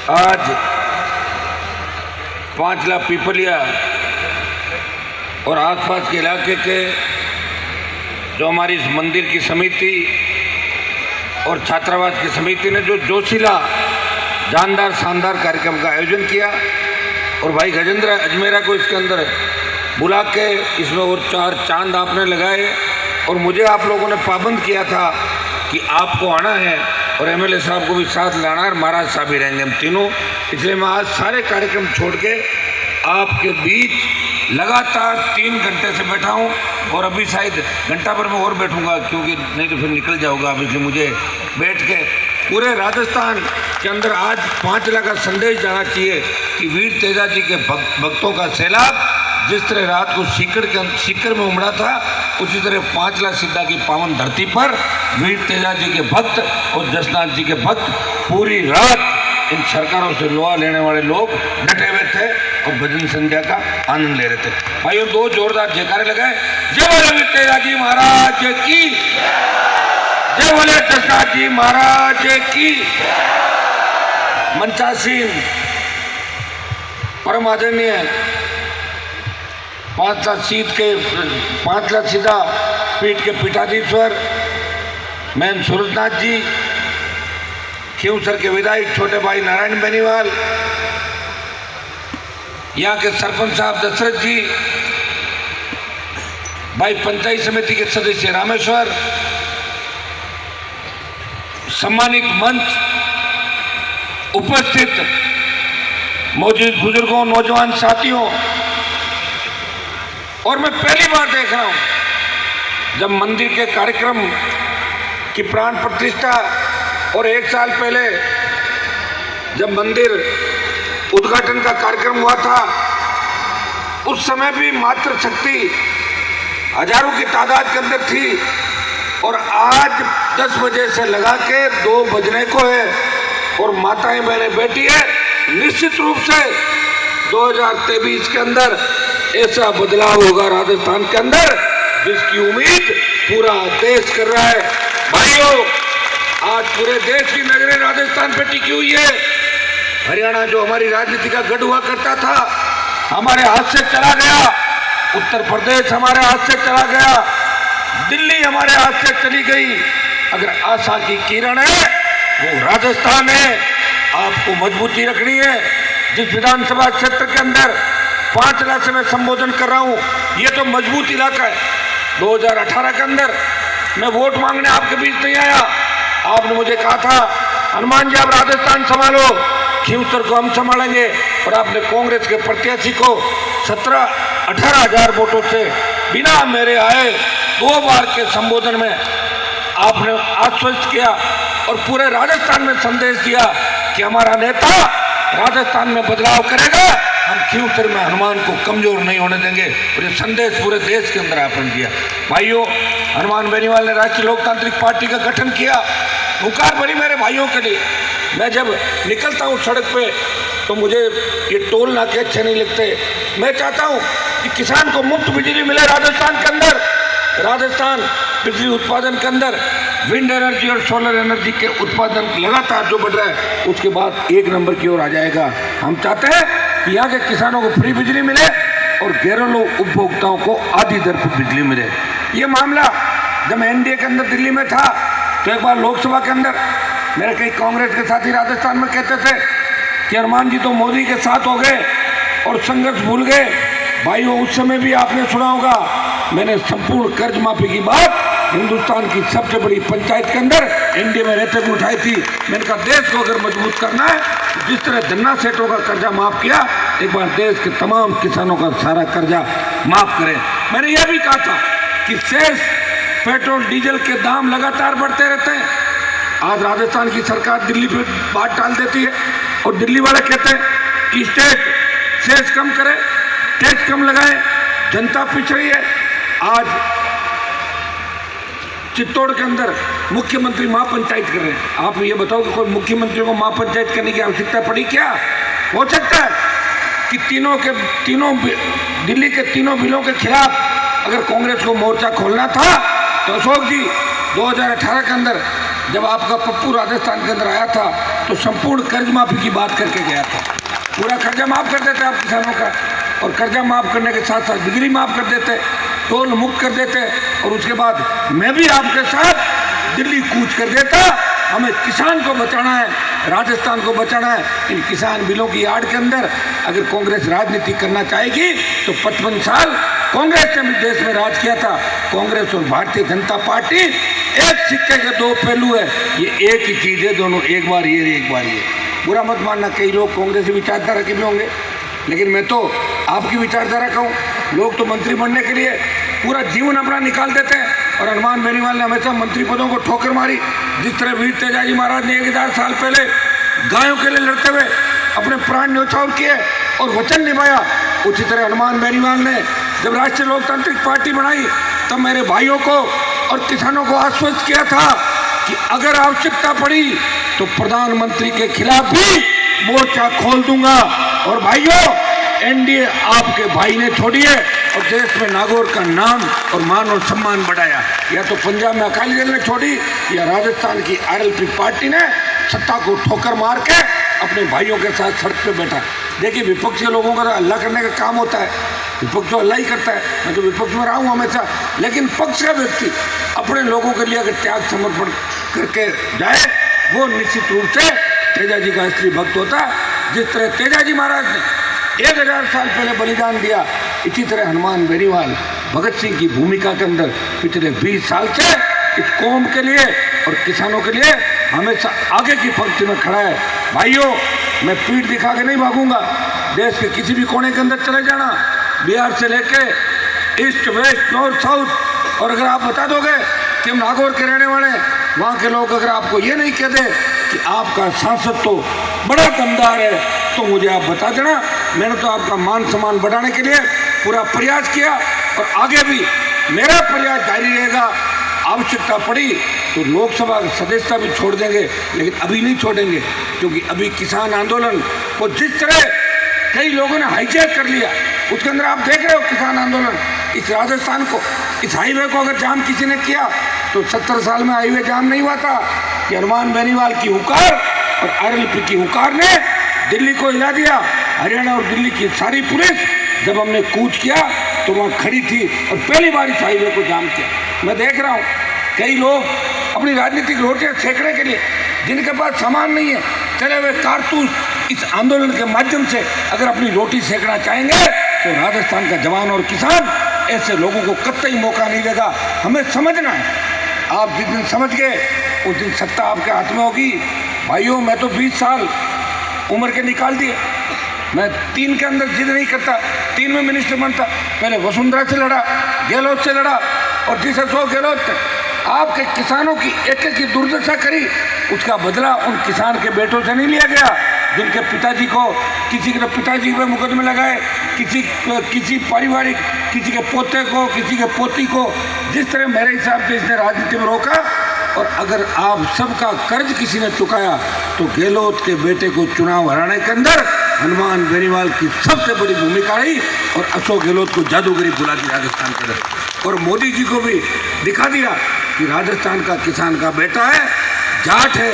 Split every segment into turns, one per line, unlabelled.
आज पांचला पीपलिया और आसपास के इलाके के जो हमारी इस मंदिर की समिति और छात्रावास की समिति ने जो जोशीला जानदार शानदार कार्यक्रम का आयोजन किया और भाई गजेंद्र अजमेरा को इसके अंदर बुला के इसमें और 4 चांद आपने लगाए और मुझे आप लोगों ने पाबंद किया था कि आपको आना है और एमएलए साहब को भी साथ लाना है, महाराज साहब भी रहेंगे हम तीनों। इसलिए मैं आज सारे कार्यक्रम छोड़ के आपके बीच लगातार 3 घंटे से बैठा हूँ और अभी शायद घंटा भर में और बैठूंगा, क्योंकि नहीं तो फिर निकल जाऊंगा। अब इसलिए मुझे बैठ के पूरे राजस्थान के अंदर आज 5 लाख का संदेश जाना चाहिए कि वीर तेजा जी के भक्तों का सैलाब जिस तरह रात को सीकर में उमड़ा था, उसी तरह 5 लाख सिद्धा की पावन धरती पर वीर तेजा जी के भक्त और जसनाथ जी के भक्त पूरी रात इन सरकारों से लोहा लेने वाले लोग डटे हुए थे और भजन संध्या का आनंद ले रहे थे। भाइयों 2 जोरदार जयकारे लगाए। जय बोले वीर तेजा जी महाराज की, जय बोले जसनाथ जी महाराज की। मंचासीन परम आदरणीय 5 लाख सीधा पीठ के पीठाधीश्वर मैन सूरजनाथ जी, खींवसर के विधायक छोटे भाई नारायण बेनीवाल, यहाँ के सरपंच साहब दशरथ जी, भाई पंचायत समिति के सदस्य रामेश्वर, सम्मानित मंच उपस्थित मौजूद बुजुर्गों, नौजवान साथियों, और मैं पहली बार देख रहा हूं जब मंदिर के कार्यक्रम की प्राण प्रतिष्ठा और 1 साल पहले जब मंदिर उद्घाटन का कार्यक्रम हुआ था, उस समय भी मात्र शक्ति हजारों की तादाद के अंदर थी और आज 10 बजे से लगा के 2 बजने को है और माताएं बहनें बैठी है। निश्चित रूप से 2023 के अंदर ऐसा बदलाव होगा राजस्थान के अंदर जिसकी उम्मीद पूरा देश कर रहा है। भाइयों, आज पूरे देश की नजरें राजस्थान पे टिकी हुई है। हरियाणा जो हमारी राजनीति का गढ़ हुआ करता था, हमारे हाथ से चला गया। उत्तर प्रदेश हमारे हाथ से चला गया। दिल्ली हमारे हाथ से चली गई। अगर आशा की किरण है वो राजस्थान है। आपको मजबूती रखनी है। जिस विधानसभा क्षेत्र के अंदर 5 लाख से मैं संबोधन कर रहा हूं, ये तो मजबूत इलाका है। 2018 के अंदर मैं वोट मांगने आपके बीच नहीं आया। आपने मुझे कहा था हनुमान जी आप राजस्थान संभालो, खींवसर को हम संभालेंगे, और आपने कांग्रेस के प्रत्याशी को 17-18 हजार वोटों से बिना मेरे आए 2 बार के संबोधन में आपने आश्वस्त किया और पूरे राजस्थान में संदेश दिया कि हमारा नेता राजस्थान में बदलाव करेगा, हम खींवसर में हनुमान को कमजोर नहीं होने देंगे। और ये संदेश पूरे देश के अंदर आपने दिया। भाइयों, हनुमान बेनीवाल ने राष्ट्रीय लोकतांत्रिक पार्टी का गठन किया। पुकार बड़ी मेरे भाइयों के लिए। मैं जब निकलता हूँ सड़क पे तो मुझे ये टोल नाके अच्छे नहीं लगते। मैं चाहता हूँ कि किसान को मुफ्त बिजली मिले राजस्थान के अंदर। राजस्थान बिजली उत्पादन के अंदर विंड एनर्जी और सोलर एनर्जी के उत्पादन लगातार जो बढ़ रहा है, उसके बाद 1 नंबर की ओर आ जाएगा। हम चाहते हैं कि यहाँ के किसानों को फ्री बिजली मिले और घरेलू उपभोक्ताओं को आधी दर पर बिजली मिले। ये मामला जब मैं एनडीए के अंदर दिल्ली में था तो एक बार लोकसभा के अंदर मेरे कई कांग्रेस के साथी राजस्थान में कहते थे कि हनुमान जी तो मोदी के साथ हो गए और संघर्ष भूल गए। भाइयों, उस समय भी आपने सुना होगा मैंने संपूर्ण कर्ज माफी की बात हिंदुस्तान की सबसे बड़ी पंचायत के अंदर एनडीए में रहते हुए उठाई थी। मैंने कहा देश को अगर मजबूत करना है तो जिस तरह धन्ना सेठों का कर्जा माफ किया, एक बार देश के तमाम किसानों का सारा कर्जा माफ करें। मैंने यह भी कहा था कि शेष पेट्रोल डीजल के दाम लगातार बढ़ते रहते हैं। आज राजस्थान की सरकार दिल्ली पे बात टाल देती है और दिल्ली वाले कहते हैं कि स्टेट शेष कम करे, टैक्स कम लगाए, जनता पिछ रही है। आज चित्तौड़ के अंदर मुख्यमंत्री महापंचायत कर रहे हैं। आप ये बताओ कि कोई मुख्यमंत्री को महापंचायत करने की आवश्यकता पड़ी क्या? हो सकता है कि दिल्ली के तीनों बिलों के खिलाफ अगर कांग्रेस को मोर्चा खोलना था तो अशोक जी 2018 के अंदर जब आपका पप्पू राजस्थान के अंदर आया था तो संपूर्ण कर्ज माफी की बात करके गया था। पूरा कर्जा माफ कर देते आप किसानों का, और कर्जा माफ करने के साथ साथ बिजली माफ कर देते, टोल मुक्त कर देते, और उसके बाद मैं भी आपके साथ दिल्ली कूच कर देता। हमें किसान को बचाना है, राजस्थान को बचाना है। इन किसान बिलों की आड़ के अंदर अगर कांग्रेस राजनीति करना चाहेगी तो 55 साल कांग्रेस ने भी देश में राज किया था। कांग्रेस और भारतीय जनता पार्टी एक सिक्के के दो पहलू है, ये एक ही चीज है, दोनों एक बार ये एक बार ये। बुरा मत मानना, कई लोग कांग्रेस विचारधारा के भी होंगे, लेकिन मैं तो आपकी विचारधारा का हूँ। लोग तो मंत्री बनने के लिए पूरा जीवन अपना निकाल देते हैं, और हनुमान बेनीवाल ने हमेशा मंत्री पदों को ठोकर मारी। जिस तरह वीर तेजाजी महाराज ने 1000 साल पहले गायों के लिए लड़ते हुए अपने प्राण न्यौछावर किए और वचन निभाया, उसी तरह हनुमान बेनीवाल ने जब राष्ट्रीय लोकतांत्रिक पार्टी बनाई तब मेरे भाइयों को और किसानों को आश्वस्त किया था कि अगर आवश्यकता पड़ी तो प्रधानमंत्री के खिलाफ भी मोर्चा खोल दूंगा। और भाइयों, एनडीए आपके भाई ने छोड़ी है और देश में नागौर का नाम और मान और सम्मान बढ़ाया। या तो पंजाब में अकाली दल ने छोड़ी, या राजस्थान की आरएलपी पार्टी ने सत्ता को ठोकर मार के अपने भाइयों के साथ सड़क पे बैठा। देखिए, विपक्ष के लोगों का तो अल्लाह करने का काम होता है, विपक्ष तो अल्लाह ही करता है। मैं तो विपक्ष में रहा हूँ हमेशा, लेकिन पक्ष का व्यक्ति अपने लोगों के लिए अगर त्याग समर्पण करके जाए, वो निश्चित रूप से तेजाजी का असली भक्त होता है। जिस तरह तेजाजी महाराज ने 1000 साल पहले बलिदान दिया, इसी तरह हनुमान बेनीवाल भगत सिंह की भूमिका के अंदर पिछले 20 साल से इस कौम के लिए और किसानों के लिए हमेशा आगे की पंक्ति में खड़ा है। भाइयों, मैं पीठ दिखा के नहीं भागूंगा। देश के किसी भी कोने के अंदर चले जाना, बिहार से लेके ईस्ट वेस्ट नॉर्थ साउथ, और अगर आप बता दोगे कि हम नागौर के रहने वाले हैं, वहाँ के लोग अगर आपको ये नहीं कहते कि आपका सांसद तो बड़ा दमदार है, तो मुझे आप बता देना। मैंने तो आपका मान सम्मान बढ़ाने के लिए पूरा प्रयास किया, और आगे भी मेरा प्रयास जारी रहेगा। आवश्यकता पड़ी तो लोकसभा सदस्यता भी छोड़ देंगे, लेकिन अभी नहीं छोड़ेंगे, क्योंकि अभी किसान आंदोलन को जिस तरह कई लोगों ने हाईजैक कर लिया, उसके अंदर आप देख रहे हो किसान आंदोलन। इस राजस्थान को, इस हाईवे को अगर जाम किसी ने किया तो 70 साल में हाईवे जाम नहीं हुआ था कि हनुमान बेनीवाल की हुकार और आरएलपी की हुकार ने दिल्ली को हिला दिया। हरियाणा और दिल्ली की सारी पुलिस जब हमने कूच किया तो वहाँ खड़ी थी और पहली बार इस हाईवे को जाम किया। मैं देख रहा हूँ कई लोग अपनी राजनीतिक रोटियां सेकने के लिए, जिनके पास सामान नहीं है, चले हुए कारतूस इस आंदोलन के माध्यम से अगर अपनी रोटी सेकना चाहेंगे तो राजस्थान का जवान और किसान ऐसे लोगों को कतई मौका नहीं देगा। हमें समझना है, आप जिस दिन समझ गए उस दिन सत्ता आपके हाथ में होगी। भाइयों, मैं तो 20 साल उम्र के निकाल दिए। मैं 3 के अंदर जिद नहीं करता, 3 में मिनिस्टर बनता। पहले वसुंधरा से लड़ा, गहलोत से लड़ा, और जिस अशोक गहलोत ने आपके किसानों की एक एक की दुर्दशा करी, उसका बदला उन किसान के बेटों से नहीं लिया गया, जिनके पिताजी को, किसी के पिताजी पे मुकदमे लगाए, किसी पारिवारिक, किसी के पोते को, किसी के पोती को। जिस तरह मेरे हिसाब से इसने राजनीति में रोका, और अगर आप सबका कर्ज किसी ने चुकाया तो गहलोत के बेटे को चुनाव हराने के अंदर हनुमान बेनीवाल की सबसे बड़ी भूमिका रही, और अशोक गहलोत को जादूगरी बुला दी राजस्थान के अंदर। और मोदी जी को भी दिखा दिया कि राजस्थान का किसान का बेटा है, जाट है,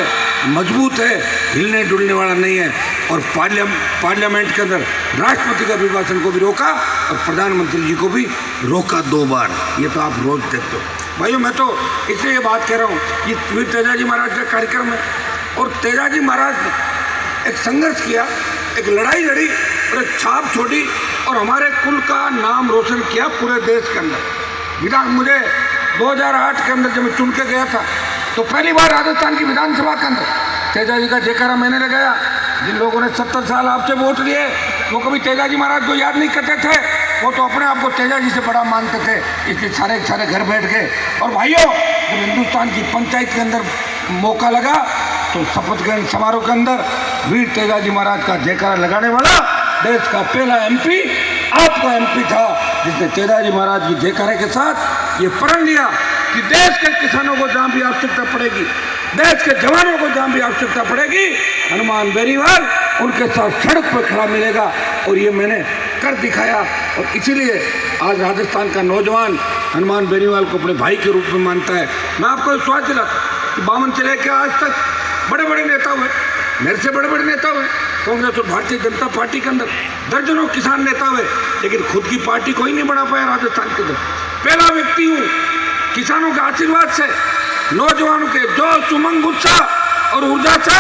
मजबूत है, हिलने डुलने वाला नहीं है। और पार्लियामेंट के अंदर राष्ट्रपति के अभिभाषण को भी रोका और प्रधानमंत्री जी को भी रोका 2 बार। ये तो आप रोज देखते हो। भाइयों, मैं तो इसलिए ये बात कह रहा हूँ, ये वीर तेजाजी महाराज का कार्यक्रम है, और तेजाजी महाराज ने एक संघर्ष किया, एक लड़ाई लड़ी और एक छाप छोड़ी, और हमारे कुल का नाम रोशन किया पूरे देश के अंदर। मुझे 2008 के अंदर जब मैं चुन के गया था तो पहली बार राजस्थान की विधानसभा के अंदर तेजाजी का जयकारा मैंने लगाया। जिन लोगों ने 70 साल आपसे वोट लिए वो कभी तेजाजी महाराज को याद नहीं करते थे, वो तो अपने आप को तेजाजी से बड़ा मानते थे, इसलिए सारे घर बैठ गए। और भाइयों, जब हिंदुस्तान की पंचायत के अंदर मौका लगा तो शपथ ग्रहण समारोह के अंदर वीर तेजाजी महाराज का जयकारा लगाने वाला देश का पहला एमपी आपका एमपी था, जिसने तेजाजी महाराज की जयकारे के साथ ये प्रण लिया कि देश के किसानों को जहाँ भी आवश्यकता पड़ेगी, देश के जवानों को जहाँ भी आवश्यकता पड़ेगी, हनुमान बेनीवाल उनके साथ सड़क पर खड़ा मिलेगा। और ये मैंने कर दिखाया, और इसीलिए आज राजस्थान का नौजवान हनुमान बेनीवाल को अपने भाई के रूप में मानता है। मैं आपको विश्वास दिलाता हूं, कि 52 से लेकर आज तक बड़े बड़े नेता हुए, मेरे से बड़े बड़े नेता हुए कांग्रेस और भारतीय जनता पार्टी के अंदर, दर्जनों किसान नेता हुए, लेकिन खुद की पार्टी कोई नहीं बना पाया राजस्थान के अंदर। पहला व्यक्ति हूँ किसानों के आशीर्वाद से, नौजवानों के जोश उमंग उत्साह और ऊर्जा से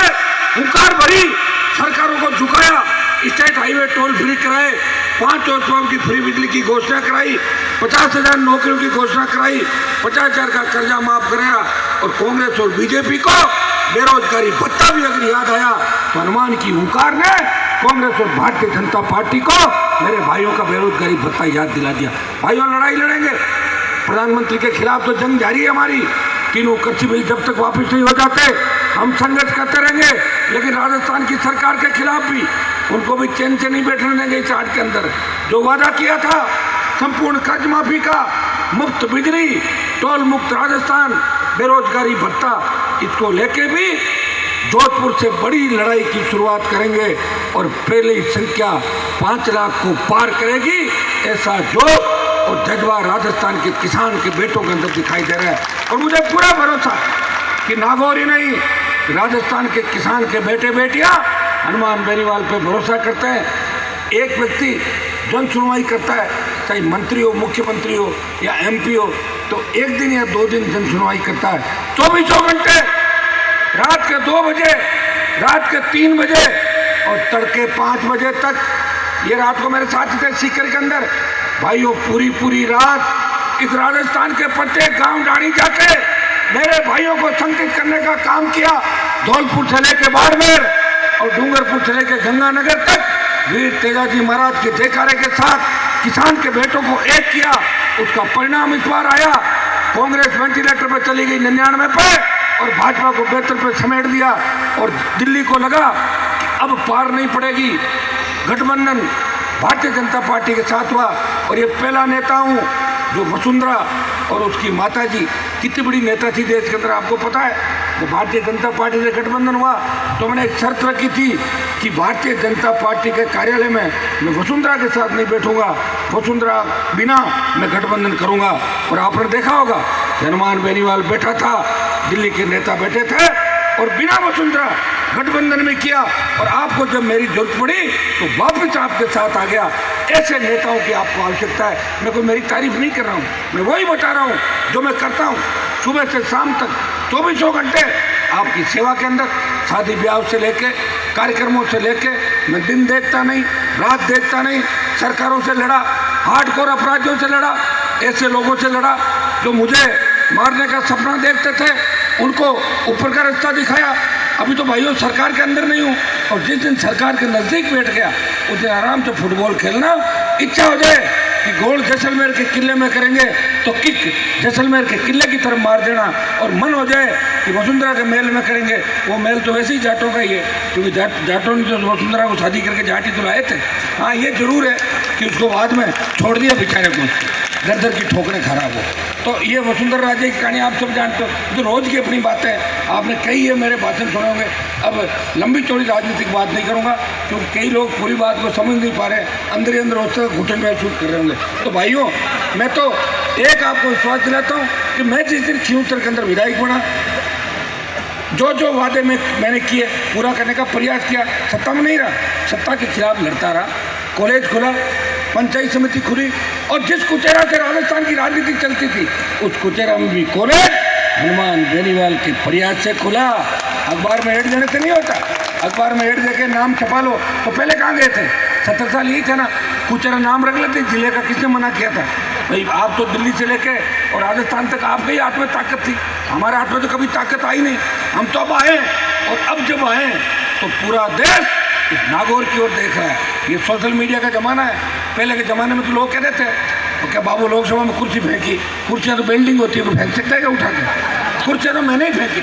हुंकार भरी सरकारों को झुकाया, स्टेट हाईवे टोल फ्री कराए, 5 हॉर्स की फ्री बिजली की घोषणा कराई, 50,000 नौकरियों की घोषणा कराई, 50,000 का कर्जा माफ कराया और कांग्रेस और बीजेपी को बेरोजगारी भत्ता भी अगर याद आया तो हनुमान की हुंकार ने कांग्रेस और भारतीय जनता पार्टी को मेरे भाइयों का बेरोजगारी भत्ता याद दिला दिया। भाइयों लड़ाई लड़ेंगे, प्रधानमंत्री के खिलाफ तो जंग जारी है हमारी, तीनों कृषि बिल जब तक वापस नहीं हो जाते हम संघर्ष करते रहेंगे, लेकिन राजस्थान की सरकार के खिलाफ भी, उनको भी चैन से नहीं बैठने देंगे। इस आठ के अंदर जो वादा किया था संपूर्ण कर्ज माफी का, मुफ्त बिजली, टोल मुक्त राजस्थान, बेरोजगारी भत्ता, इसको लेके भी जोधपुर से बड़ी लड़ाई की शुरुआत करेंगे और पहली संख्या 5 लाख को पार करेगी, ऐसा जोश और जज्बा राजस्थान के किसान के बेटों के अंदर दिखाई दे रहा है। और मुझे पूरा भरोसा कि नागौर ही नहीं, राजस्थान के किसान के बेटे बेटियां हनुमान बेनीवाल पे भरोसा करते हैं। एक व्यक्ति जन सुनवाई करता है, चाहे मंत्री हो, मुख्यमंत्री हो या MP हो, तो 1 दिन या 2 दिन जन सुनवाई करता है। 24 घंटे, रात के 2 बजे, रात के 3 बजे और तड़के 5 बजे तक। ये रात को मेरे साथी थे सीकर के अंदर, भाइयों पूरी रात इस राजस्थान के प्रत्येक गांव डाणी जाके मेरे भाइयों को संगठित करने का काम किया। धौलपुर से लेके बाड़मेर और डूंगरपुर से लेके गंगानगर तक वीर तेजाजी महाराज के जयकारे के साथ किसान के बेटों को एक किया। उसका परिणाम इस बार आया, कांग्रेस वेंटिलेटर पर चली गई 99 पे और भाजपा को 72 पे समेट दिया और दिल्ली को लगा कि अब पार नहीं पड़ेगी। गठबंधन भारतीय जनता पार्टी के साथ हुआ और ये पहला नेता हूँ जो वसुंधरा और उसकी माताजी कितनी बड़ी नेता थी देश के अंदर, आपको पता है। जब भारतीय जनता पार्टी से गठबंधन हुआ तो मैंने एक शर्त रखी थी कि भारतीय जनता पार्टी के कार्यालय में मैं वसुंधरा के साथ नहीं बैठूंगा, वसुंधरा बिना मैं गठबंधन करूंगा। और आपने देखा होगा हनुमान बेनीवाल बैठा था, दिल्ली के नेता बैठे थे और बिना वसुंधरा गठबंधन में किया और आपको जब मेरी जरूरत पड़ी तो वापस आपके साथ आ गया। ऐसे नेताओं की आपको आवश्यकता है। मैं कोई मेरी तारीफ नहीं कर रहा हूँ, मैं वही बता रहा हूँ जो मैं करता हूँ सुबह से शाम तक 24 घंटे आपकी सेवा के अंदर। शादी ब्याह से लेके कार्यक्रमों से लेके मैं दिन देखता नहीं, रात देखता नहीं, सरकारों से लड़ा, हार्डकोर अपराधियों से लड़ा, ऐसे लोगों से लड़ा जो मुझे मारने का सपना देखते थे, उनको ऊपर का रास्ता दिखाया। अभी तो भाइयों सरकार के अंदर नहीं हूँ और जिस दिन सरकार के नज़दीक बैठ गया उस दिन आराम से फुटबॉल खेलना। इच्छा हो जाए कि गोल जैसलमेर के किले में करेंगे तो किक जैसलमेर के किले की तरफ मार देना, और मन हो जाए कि वसुंधरा के महल में करेंगे, वो महल तो वैसे ही जाटों का ही है क्योंकि जाटों ने जो वसुंधरा को शादी करके जाटी तो लाए थे। हाँ ये जरूर है कि उसको बाद में छोड़ दिया बेचारे को, दर दर की ठोकरें खराब हो। तो ये वसुंधरा राजे की कहानी आप सब जानते हो, जो रोज़ की अपनी बातें आपने कही है, मेरे भाषण सुने होंगे। अब लंबी चौड़ी राजनीतिक बात नहीं करूँगा क्योंकि कई लोग पूरी बात को समझ नहीं पा रहे, अंदर ही अंदर उससे घुटन में शूट कर रहे होंगे। तो भाइयों मैं तो एक आपको विश्वास दिलाता हूँ कि मैं जिस दिन खियूतर के अंदर विधायक बना, जो वादे में मैंने किए पूरा करने का प्रयास किया, सत्ता में नहीं रहा, सत्ता के खिलाफ लड़ता रहा। कॉलेज खुला, पंचायत समिति खुली और जिस कुचेरा से राजस्थान की राजनीति चलती थी उस कुचेरा में भी कॉलेज हनुमान बेनीवाल के प्रयास से खुला। अखबार में एड देने से नहीं होता, अखबार में एड देके नाम छपा लो। तो पहले कहाँ गए थे, 70 साल यही थे ना, कुचेरा नाम रख लेते, जिले का किसने मना किया था भाई। आप तो दिल्ली से लेके और राजस्थान तक आपके ही हाथ में ताकत थी, हमारे हाथ में तो कभी ताकत आई नहीं। हम तो अब आए और अब जब आए तो पूरा देश इस नागौर की ओर देख रहा है। ये सोशल मीडिया का ज़माना है। पहले के ज़माने में तो लोग कहते थे तो क्या बाबू लोकसभा में कुर्सी फेंकी, कुर्सियाँ तो बिल्डिंग होती है, तो फेंक सकता है क्या उठा के? कुर्सियाँ तो मैंने ही फेंकी।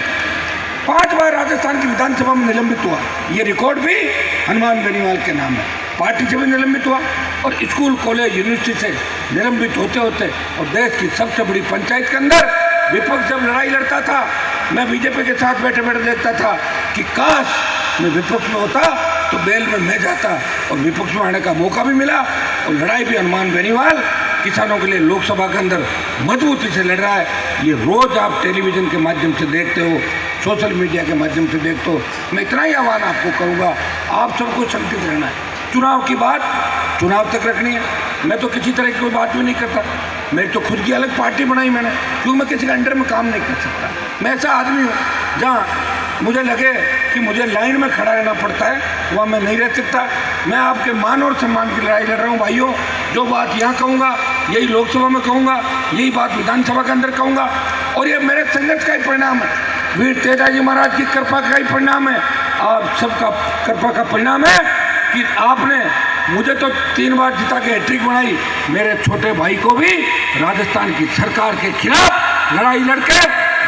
5 बार राजस्थान की विधानसभा में निलंबित हुआ, ये रिकॉर्ड भी हनुमान बेनीवाल के नाम है। पार्टी से भी निलंबित हुआ और स्कूल कॉलेज यूनिवर्सिटी से निलंबित होते होते और देश की सबसे बड़ी पंचायत के अंदर विपक्ष जब लड़ाई लड़ता था, मैं बीजेपी के साथ बैठे बैठे देखता था कि काश मैं विपक्ष में होता तो बेल में मैं जाता, और विपक्ष में आने का मौका भी मिला और लड़ाई भी हनुमान बेनीवाल किसानों के लिए लोकसभा के अंदर मजबूती से लड़ रहा है। ये रोज आप टेलीविजन के माध्यम से देखते हो, सोशल मीडिया के माध्यम से देखते हो। मैं इतना ही आह्वान आपको करूँगा, आप सबको संगठित रहना है। चुनाव की बात चुनाव तक रखनी है। मैं तो किसी तरह की कोई बात भी नहीं करता। मेरी तो खुद की अलग पार्टी बनाई मैंने, क्योंकि मैं किसी के अंडर में काम नहीं कर सकता। मैं ऐसा आदमी हूँ जहाँ मुझे लगे कि मुझे लाइन में खड़ा रहना पड़ता है, वहाँ मैं नहीं रह सकता। मैं आपके मान और सम्मान की लड़ाई लड़ रहा हूँ भाइयों। जो बात यहाँ कहूँगा यही लोकसभा में कहूँगा, यही बात विधानसभा के अंदर कहूँगा, और ये मेरे संघर्ष का ही परिणाम है, वीर तेजाजी महाराज की कृपा का ही परिणाम है, आप सबका कृपा का परिणाम है कि आपने मुझे तो 3 बार जिता के हैट्रिक बनाई। मेरे छोटे भाई को भी राजस्थान की सरकार के खिलाफ लड़ाई लड़के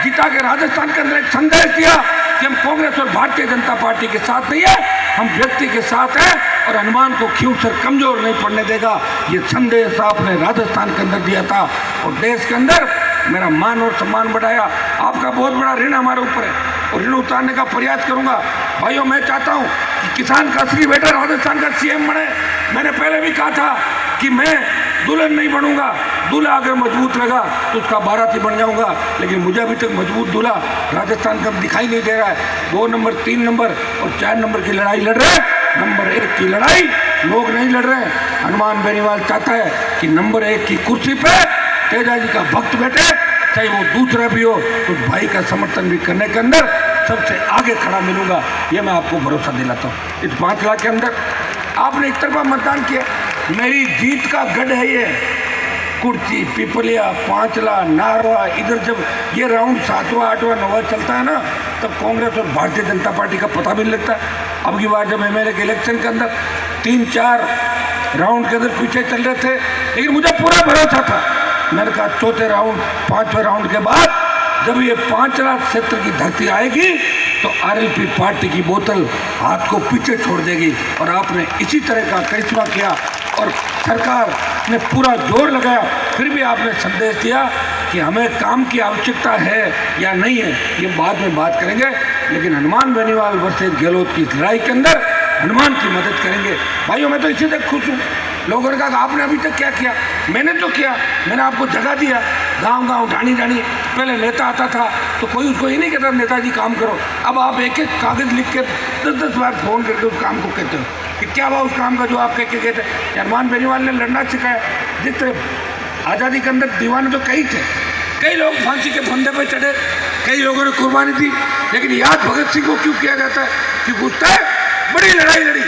जिता के राजस्थान के अंदर एक संदेश दिया कि हम कांग्रेस और भारतीय जनता पार्टी के साथ नहीं है, हम व्यक्ति के साथ हैं और हनुमान को खींचकर कमजोर नहीं पड़ने देगा। ये संदेश आपने राजस्थान के अंदर दिया था और देश के अंदर मेरा मान और सम्मान बढ़ाया। आपका बहुत बड़ा ऋण हमारे ऊपर है और ऋण उतारने का प्रयास करूंगा। भाइयों, मैं चाहता हूं कि किसान का असली बेटा राजस्थान का सीएम बने। मैंने पहले भी कहा था कि मैं दुल्हन नहीं बनूंगा, दूल्हा अगर मजबूत लगा तो उसका बाराती बन जाऊंगा, लेकिन मुझे अभी तक मजबूत दूल्हा राजस्थान का दिखाई नहीं दे रहा है। 2 नंबर, 3 नंबर और 4 नंबर की लड़ाई लड़ रहे हैं। नंबर 1 की लड़ाई लोग नहीं लड़ रहे हैं। हनुमान बेनीवाल चाहता है कि नंबर 1 की कुर्सी पे तेजाजी का भक्त बैठे, चाहे वो दूसरा भी हो, तो भाई का समर्थन भी करने के अंदर सबसे आगे खड़ा मिलूंगा, ये मैं आपको भरोसा दिलाता हूँ। इस 5 लाख के अंदर आपने एक तरफा मतदान किया, मेरी जीत का गढ़ है ये। कुर्ची, पिपलिया, पांचला, नारवा, इधर जब ये राउंड 7वां, 8वां, 9वां चलता है ना, तब कांग्रेस और भारतीय जनता पार्टी का पता भी नहीं लगता। अब की बार जब एमएलए के इलेक्शन के अंदर 3-4 राउंड के अंदर पीछे चल रहे थे, लेकिन मुझे पूरा भरोसा था। मैंने कहा 4थे राउंड, 5वें राउंड के बाद जब ये 5 लाख क्षेत्र की धरती आएगी तो आरएलपी पार्टी की बोतल हाथ को पीछे छोड़ देगी। और आपने इसी तरह का करिश्मा किया और सरकार ने पूरा जोर लगाया, फिर भी आपने संदेश दिया कि हमें काम की आवश्यकता है या नहीं है, ये बाद में बात करेंगे, लेकिन हनुमान बेनीवाल वर्सेस गहलोत की लड़ाई के अंदर हनुमान की मदद करेंगे। भाइयों, मैं तो इसी तक खुश हूँ। लोगों ने कहा आपने अभी तक क्या किया? मैंने तो किया, मैंने आपको जगह दिया, गांव-गांव, ढाणी-ढाणी। पहले नेता आता था तो कोई उसको ये नहीं कहता नेताजी काम करो। अब आप एक-एक कागज लिख के 10-10 बार फोन करके उस काम को कहते हो कि क्या हुआ उस काम का जो आप कह के कहते। हनुमान बेनीवाल ने लड़ना सिखाया। जिस तरह आज़ादी के अंदर दीवाने तो कई थे, कई लोग फांसी के फंदे पर चढ़े, कई लोगों ने कुर्बानी दी, लेकिन याद भगत सिंह को क्यों किया जाता है कि पूछता है बड़ी लड़ाई लड़ी,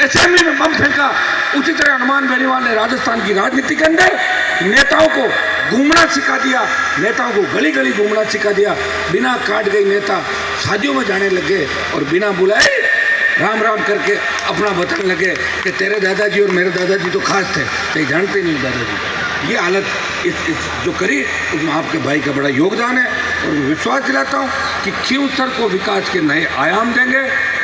असेंबली में बम फेंका। उसी तरह हनुमान बेनीवाल ने राजस्थान की राजनीति के अंदर नेताओं को घूमना सिखा दिया, नेताओं को गली गली घूमना सिखा दिया। बिना काट गई नेता शादियों में जाने लगे और बिना बुलाए राम राम करके अपना बताने लगे कि तेरे दादाजी और मेरे दादाजी तो खास थे, कहीं जानते नहीं दादाजी। ये हालत इस जो करी उसमें आपके भाई का बड़ा योगदान है और मैं विश्वास दिलाता हूँ कि खींवसर को विकास के नए आयाम देंगे,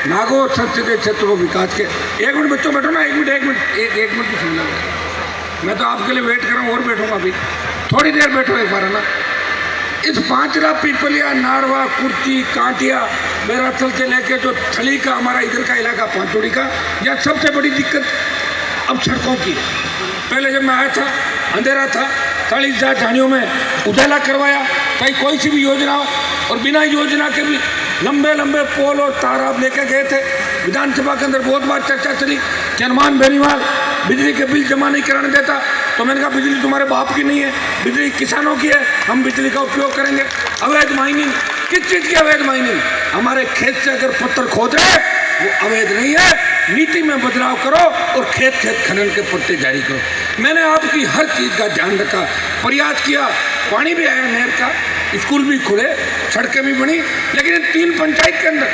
नागौर संसदीय क्षेत्र को विकास के। 1 मिनट बच्चों बैठो ना, 1 मिनट की सुन लो। मैं तो आपके लिए वेट कर रहा हूँ और बैठूंगा अभी, थोड़ी देर बैठो एक बार, है ना। इस 5 लाख पिपलिया, नारवा, कुर्ची, कांटिया, मेराथल से लेके जो थली का हमारा इधर का इलाका पांचोड़ी का, यह सबसे बड़ी दिक्कत अब सड़कों की। पहले जब मैं आया था अंधेरा था, 40,000 झाड़ियों में उजाला करवाया, कहीं कोई सी भी योजना हो, और बिना योजना के भी लंबे लंबे पोल और तार आप लेके गए थे। विधानसभा के अंदर बहुत बार चर्चा चली कि हनुमान बेनीवाल बिजली के बिल जमा नहीं कराने देता, तो मैंने कहा बिजली तुम्हारे बाप की नहीं है, बिजली किसानों की है, हम बिजली का उपयोग करेंगे। अवैध माइनिंग, किस चीज़ की अवैध माइनिंग? हमारे खेत से अगर पत्थर खोद रहे हैं वो अवैध नहीं है, नीति में बदलाव करो और खेत खेत खनन के पट्टे जारी करो। मैंने आपकी हर चीज़ का ध्यान रखा, प्रयास किया, पानी भी आया नहर का, स्कूल भी खुले, सड़कें भी बनी, लेकिन इन 3 पंचायत के अंदर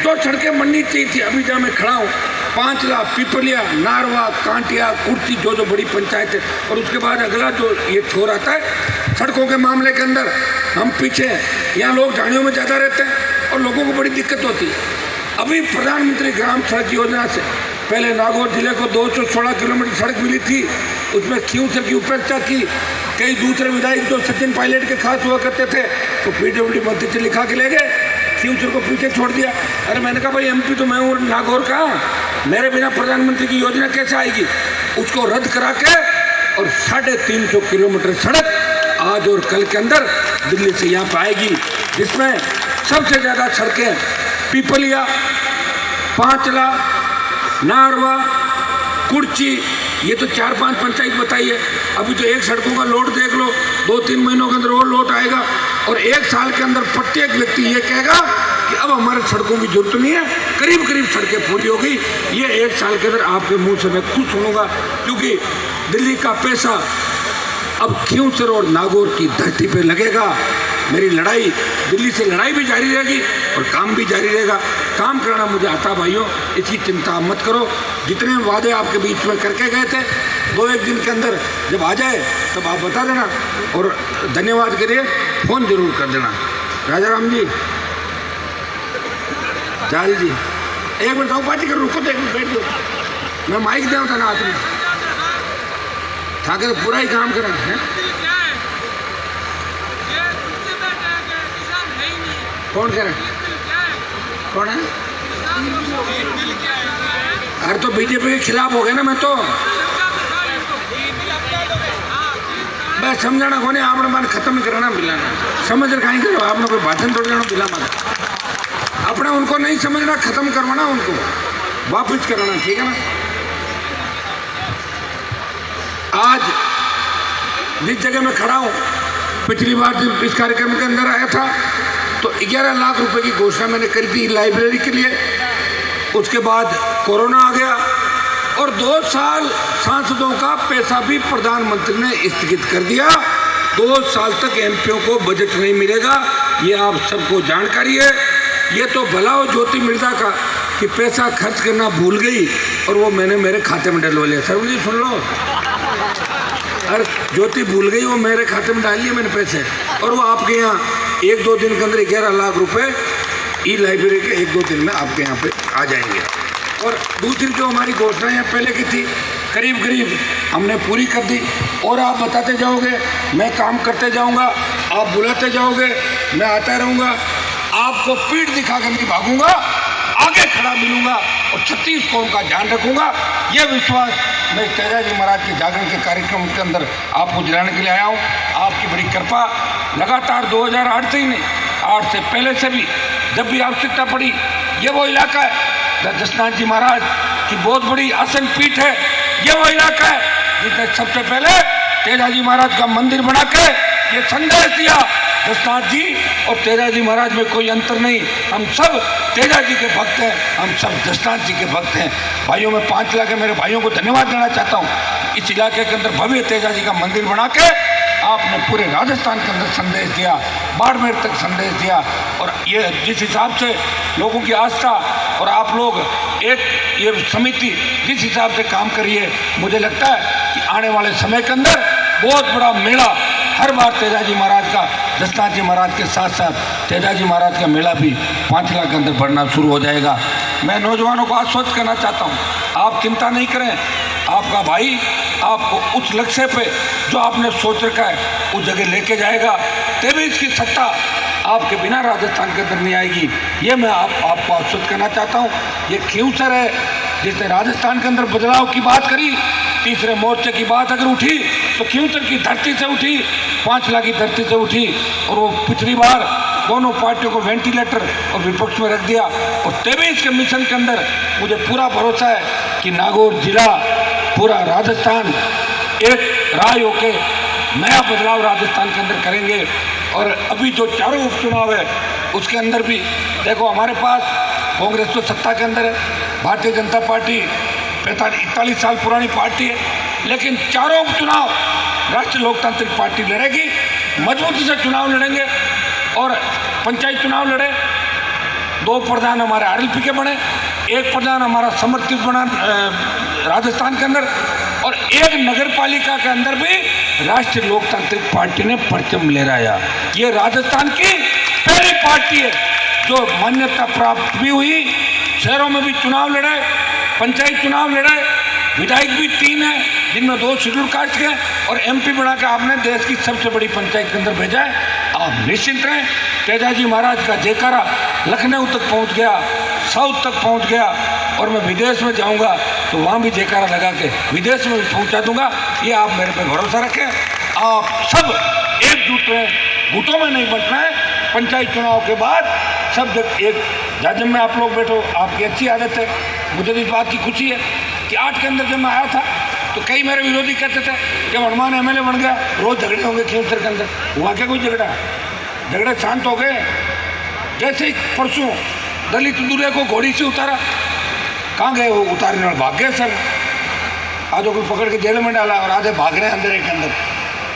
जो सड़कें बननी चाहिए थी, अभी जहाँ मैं खड़ा हूँ, 5 लाख, पिपलिया, नारवा, कांटिया, कुर्सी, जो बड़ी पंचायत है, और उसके बाद अगला जो ये छोर आता है सड़कों के मामले के अंदर हम पीछे हैं। यहाँ लोग झाड़ियों में ज़्यादा रहते हैं और लोगों को बड़ी दिक्कत होती है। अभी प्रधानमंत्री ग्राम सड़क योजना से पहले नागौर जिले को 216 किलोमीटर सड़क मिली थी, उसमें खींवसर की उपेक्षा की। कई दूसरे विधायक जो सचिन पायलट के खास हुआ करते थे तो पीडब्ल्यूडी मंत्री से लिखा के ले गए, खींवसर को पीछे छोड़ दिया। अरे मैंने कहा भाई एमपी तो मैं हूँ, नागौर का, मेरे बिना प्रधानमंत्री की योजना कैसे आएगी? उसको रद्द करा के और 350 किलोमीटर सड़क आज और कल के अंदर दिल्ली से यहाँ पे आएगी, जिसमें सबसे ज़्यादा सड़कें पीपलिया, पांचला, नारवा, कुर्ची, ये तो 4-5 पंचायत बताइए। अभी तो एक सड़कों का लोड देख लो, 2-3 महीनों के अंदर और लोड आएगा और 1 साल के अंदर प्रत्येक व्यक्ति ये कहेगा कि अब हमारे सड़कों की जरूरत नहीं है, करीब करीब सड़कें पूरी हो गई। ये 1 साल के अंदर आपके मुंह से मैं खुद सुनूंगा, क्योंकि दिल्ली का पैसा अब खियूसर और नागौर की धरती पे लगेगा। मेरी लड़ाई, दिल्ली से लड़ाई भी जारी रहेगी और काम भी जारी रहेगा। काम करना मुझे आता भाइयों, इसकी चिंता मत करो। जितने वादे आपके बीच में करके गए थे, 2-1 दिन के अंदर जब आ जाए तब आप बता देना और धन्यवाद के लिए फ़ोन जरूर कर देना। राजा राम जी, चारी जी, एक मिनट आओ, पार्टी कर, रुको तो एक मिनट बैठ जाओ, मैं माइक दे था ना हाथ में, था तो पूरा ही काम करें हैं। कौन कह रहे हैं? कौन है? अरे तो बीजेपी के खिलाफ हो गए ना। मैं तो मैं समझाना को नहीं, आपने मान खत्म ही कराना मिलाना, समझ रखा करो, आपने कोई भाषण थोड़ी जाना मिला माना, अपने उनको नहीं समझना, खत्म करवाना, उनको वापिस कराना, ठीक है ना। आज जिस जगह में खड़ा हूँ, पिछली बार जब इस कार्यक्रम के अंदर आया था तो 11 लाख रुपए की घोषणा मैंने करी थी लाइब्रेरी के लिए। उसके बाद कोरोना आ गया और 2 साल सांसदों का पैसा भी प्रधानमंत्री ने स्थगित कर दिया। 2 साल तक एमपीओ को बजट नहीं मिलेगा, ये आप सबको जानकारी है। ये तो भला हो ज्योति मिर्जा का कि पैसा खर्च करना भूल गई और वो मैंने मेरे खाते में डलवा लिया। सर जी सुन लो, अरे ज्योति भूल गई, वो मेरे खाते में डाल लिए मैंने पैसे, और वो आपके यहाँ 1-2 दिन के अंदर 11 लाख रुपए ई लाइब्रेरी के 1-2 दिन में आपके यहाँ पे आ जाएंगे। और दूसरी जो हमारी घोषणा यहाँ पहले की थी, करीब करीब हमने पूरी कर दी। और आप बताते जाओगे, मैं काम करते जाऊँगा, आप बुलाते जाओगे, मैं आता रहूँगा, आपको पीठ दिखा कर नहीं भागूंगा, आगे खड़ा मिलूंगा और 36 कौम का ध्यान रखूंगा। ये विश्वास मैं तेजाजी महाराज के जागरण के कार्यक्रम के अंदर आपको दिलाने के लिए आया हूँ। आपकी बड़ी कृपा लगातार 2008 से ही नहीं, 8 से पहले से भी जब भी आवश्यकता पड़ी, ये वो इलाका है दशनाथ जी महाराज की बहुत बड़ी आसन पीठ है। ये वो इलाका है जिसने सबसे पहले तेजाजी महाराज का मंदिर बना के ये संदेश दिया, दशनाथ जी और तेजाजी महाराज में कोई अंतर नहीं, हम सब तेजाजी के भक्त हैं, हम सब दशनाथ जी के भक्त हैं। भाइयों में 5 लाख के मेरे भाइयों को धन्यवाद देना चाहता हूँ। इस इलाके के अंदर भव्य तेजाजी का मंदिर बना के आपने पूरे राजस्थान के अंदर संदेश दिया, बाड़मेर तक संदेश दिया। और ये जिस हिसाब से लोगों की आस्था और आप लोग एक ये समिति जिस हिसाब से काम करिए, मुझे लगता है कि आने वाले समय के अंदर बहुत बड़ा मेला हर बार तेजाजी महाराज का, दशनाथ जी महाराज के साथ साथ तेजाजी महाराज का मेला भी 5 लाख के अंदर बढ़ना शुरू हो जाएगा। मैं नौजवानों को आश्वस्त करना चाहता हूँ, आप चिंता नहीं करें, आपका भाई आपको उस लक्ष्य पे जो आपने सोच रखा है उस जगह लेके जाएगा। तभी इसकी सत्ता आपके बिना राजस्थान के अंदर नहीं आएगी, ये मैं आपको आश्वस्त करना चाहता हूँ। ये खियूसर है जिसने राजस्थान के अंदर बदलाव की बात करी, तीसरे मोर्चे की बात अगर उठी तो खियूसर की धरती से उठी, 5 लाख की धरती से उठी। और वो पिछली बार दोनों पार्टियों को वेंटिलेटर और विपक्ष में रख दिया। और तभी इसके मिशन के अंदर मुझे पूरा भरोसा है कि नागौर जिला, पूरा राजस्थान एक राय होके नया बदलाव राजस्थान के अंदर करेंगे। और अभी जो चारों उपचुनाव है उसके अंदर भी देखो, हमारे पास कांग्रेस तो सत्ता के अंदर है, भारतीय जनता पार्टी 41 साल पुरानी पार्टी है, लेकिन चारों उपचुनाव राष्ट्रीय लोकतांत्रिक पार्टी लड़ेगी, मजबूती से चुनाव लड़ेंगे। और पंचायत चुनाव लड़े, 2 प्रधान हमारे आरएलपी के बने, 1 प्रधान हमारा समर्थित बना राजस्थान के अंदर, और 1 नगर पालिका के अंदर भी राष्ट्रीय लोकतांत्रिक पार्टी ने परचम लहराया। ये राजस्थान की पहली पार्टी है जो मान्यता प्राप्त भी हुई, शहरों में भी चुनाव लड़े, पंचायत चुनाव लड़े, विधायक भी 3 हैं जिनमें 2 शेड्यूल कास्ट के, और एमपी बना के आपने देश की सबसे बड़ी पंचायत के अंदर भेजा है। आप निश्चिंत रहें, तेजाजी महाराज का जयकारा लखनऊ तक पहुंच गया, साउथ तक पहुंच गया। और मैं विदेश में जाऊंगा तो वहाँ भी जयकारा लगा के विदेश में भी पहुँचा दूंगा। ये आप मेरे पे भरोसा रखें। आप सब एकजुट रहें, गुटों में नहीं बंटना है। पंचायत चुनाव के बाद सब एक जाजम में आप लोग बैठो, आपकी अच्छी आदत है। मुझे इस बात की खुशी है कि 8 के अंदर जब मैं आया था तो कई मेरे विरोधी कहते थे कि हनुमान एमएलए बन गया, रोज झगड़े होंगे खींवसर के अंदर। हुआ क्या कोई झगड़े शांत हो गए। जैसे ही परसों दलित दूल्हे को घोड़ी से उतारा, कहाँ गए वो उतारने वाले? भाग गए सर। आधों को पकड़ के जेल में डाला और आधे भाग रहे हैं अंधेरे के अंदर।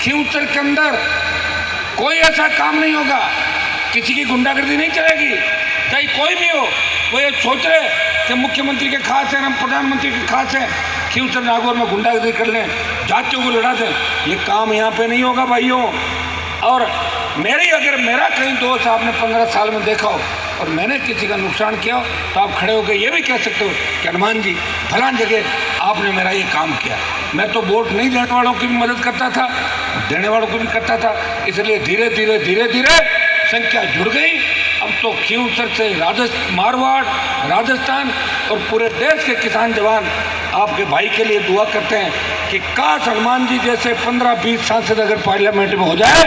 खींवसर के अंदर कोई ऐसा काम नहीं होगा, किसी की गुंडागर्दी नहीं चलेगी, चाहे कोई भी हो। वो ये सोच रहे कि मुख्यमंत्री के खास हैं, हम प्रधानमंत्री के खास हैं, खींवसर नागौर में गुंडागर्दी कर लें, जातियों को लड़ा दें, ये काम यहाँ पे नहीं होगा भाइयों। और अगर मेरा कहीं दोस्त आपने 15 साल में देखा हो और मैंने किसी का नुकसान किया हो तो आप खड़े होकर ये भी कह सकते हो कि हनुमान जी फलान जगह आपने मेरा ये काम किया। मैं तो वोट नहीं देने वालों की भी मदद करता था, देने वालों को भी करता था। इसलिए धीरे धीरे संख्या जुड़ गई। अब तो खींवसर से मारवाड़, राजस्थान और पूरे देश के किसान जवान आपके भाई के लिए दुआ करते हैं कि काश हनुमान जी जैसे 15-20 सांसद अगर पार्लियामेंट में हो जाए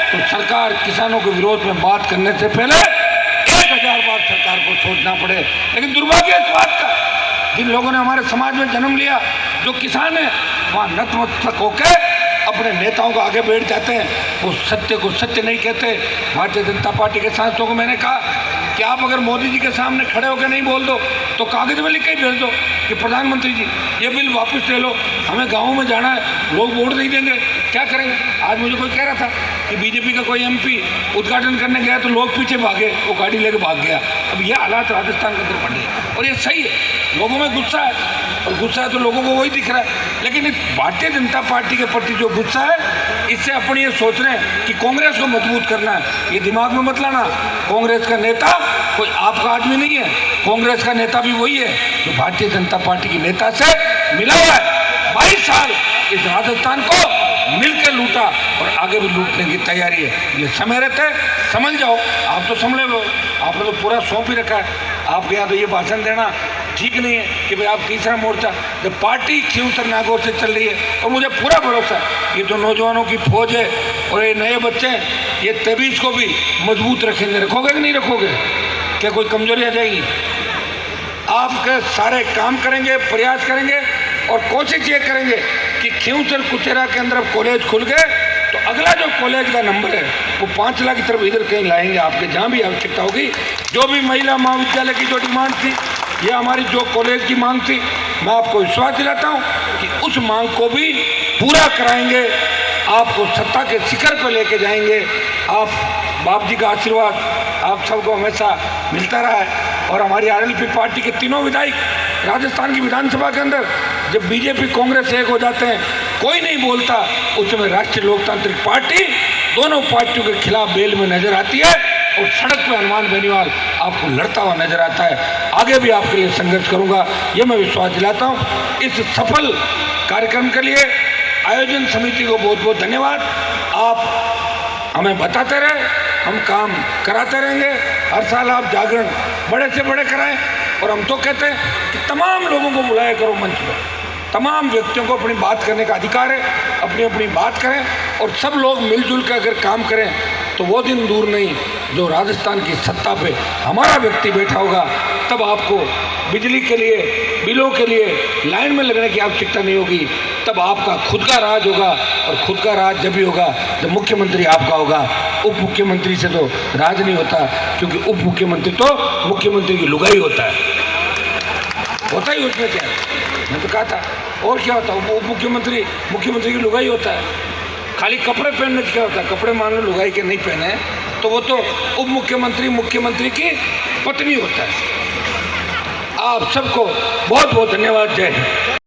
तो सरकार किसानों के विरोध में बात करने से पहले 1000 बार सरकार को सोचना पड़े। लेकिन दुर्भाग्य इस बात का, जिन लोगों ने हमारे समाज में जन्म लिया, जो किसान है, वहाँ नतमस्तक होकर अपने नेताओं को आगे बैठ जाते हैं, वो सत्य को सत्य नहीं कहते। भारतीय जनता पार्टी के सांसदों को मैंने कहा कि आप अगर मोदी जी के सामने खड़े होकर नहीं बोल दो तो कागज में लिख के भेज दो कि प्रधानमंत्री जी ये बिल वापस ले लो, हमें गाँव में जाना है, लोग वोट नहीं देंगे, क्या करेंगे? आज मुझे कोई कह रहा था कि बीजेपी का कोई एमपी उद्घाटन करने गया तो लोग पीछे भागे, वो गाड़ी लेके भाग गया। अब ये हालात राजस्थान के अंदर पड़े हैं और ये सही है। लोगों में गुस्सा है और गुस्सा है तो लोगों को वही दिख रहा है। लेकिन इस भारतीय जनता पार्टी के प्रति जो गुस्सा है, इससे अपनी ये सोच रहे हैं कि कांग्रेस को मजबूत करना है। ये दिमाग में मत लाना, कांग्रेस का नेता कोई आपका आदमी नहीं है, कांग्रेस का नेता भी वही है जो भारतीय जनता पार्टी के नेता से मिला हुआ है। 22 साल इस राजस्थान को मिलकर लूटा और आगे भी लूटने की तैयारी है। ये समय रहता है, समझ जाओ। आप तो समझ लो, आपने तो पूरा सौंप ही रखा है। आपके यहाँ तो ये भाषण देना ठीक नहीं है कि भाई आप तीसरा मोर्चा, जब पार्टी खींवसर नागौर से चल रही है। और मुझे पूरा भरोसा है ये जो नौजवानों की फौज है और ये नए बच्चे हैं, ये 23 को भी मजबूत रखेंगे। रखोगे कि नहीं रखोगे? क्या कोई कमजोरी आ जाएगी? आपके सारे काम करेंगे, प्रयास करेंगे और कोशिश ये करेंगे कि खींवसर कुचेरा के अंदर कॉलेज खुल गए तो अगला जो कॉलेज का नंबर है वो 5 लाख की तरफ इधर कहीं लाएंगे आपके, जहाँ भी आवश्यकता होगी। जो भी महिला महाविद्यालय की जो डिमांड थी या हमारी जो कॉलेज की मांग थी, मैं आपको विश्वास दिलाता हूँ कि उस मांग को भी पूरा कराएंगे। आपको सत्ता के शिखर पर लेके जाएंगे। आप बाप जी का आशीर्वाद आप सबको हमेशा मिलता रहा है। और हमारी आरएलपी पार्टी के तीनों विधायक राजस्थान की विधानसभा के अंदर जब बीजेपी कांग्रेस एक हो जाते हैं, कोई नहीं बोलता, उस समय राष्ट्रीय लोकतांत्रिक पार्टी दोनों पार्टियों के खिलाफ बेल में नजर आती है और सड़क पे हनुमान बेनीवाल आपको लड़ता हुआ नजर आता है। आगे भी आपके लिए संघर्ष करूंगा, ये मैं विश्वास दिलाता हूँ। इस सफल कार्यक्रम के लिए आयोजन समिति को बहुत बहुत धन्यवाद। आप हमें बताते रहे, हम काम कराते रहेंगे। हर साल आप जागरण बड़े से बड़े कराएं और हम तो कहते हैं कि तमाम लोगों को बुलाया करो मंच पर। तमाम व्यक्तियों को अपनी बात करने का अधिकार है, अपनी अपनी बात करें और सब लोग मिलजुल कर अगर काम करें तो वो दिन दूर नहीं जो राजस्थान की सत्ता पे हमारा व्यक्ति बैठा होगा। तब आपको बिजली के लिए, बिलों के लिए लाइन में लगने की आवश्यकता नहीं होगी। तब आपका खुद का राज होगा और खुद का राज जब भी होगा जब मुख्यमंत्री आपका होगा। उप मुख्यमंत्री से तो राज नहीं होता, क्योंकि उप मुख्यमंत्री तो मुख्यमंत्री की लुगाई होता है ही। उसमें क्या है, मैं तो कहा था, और क्या होता है? उप मुख्यमंत्री मुख्यमंत्री की लुगाई होता है। खाली कपड़े पहनने से क्या होता है? कपड़े मान लो लुगाई के नहीं पहने तो वो तो उप मुख्यमंत्री मुख्यमंत्री की पत्नी होता है। आप सबको बहुत बहुत धन्यवाद। जय हिंद।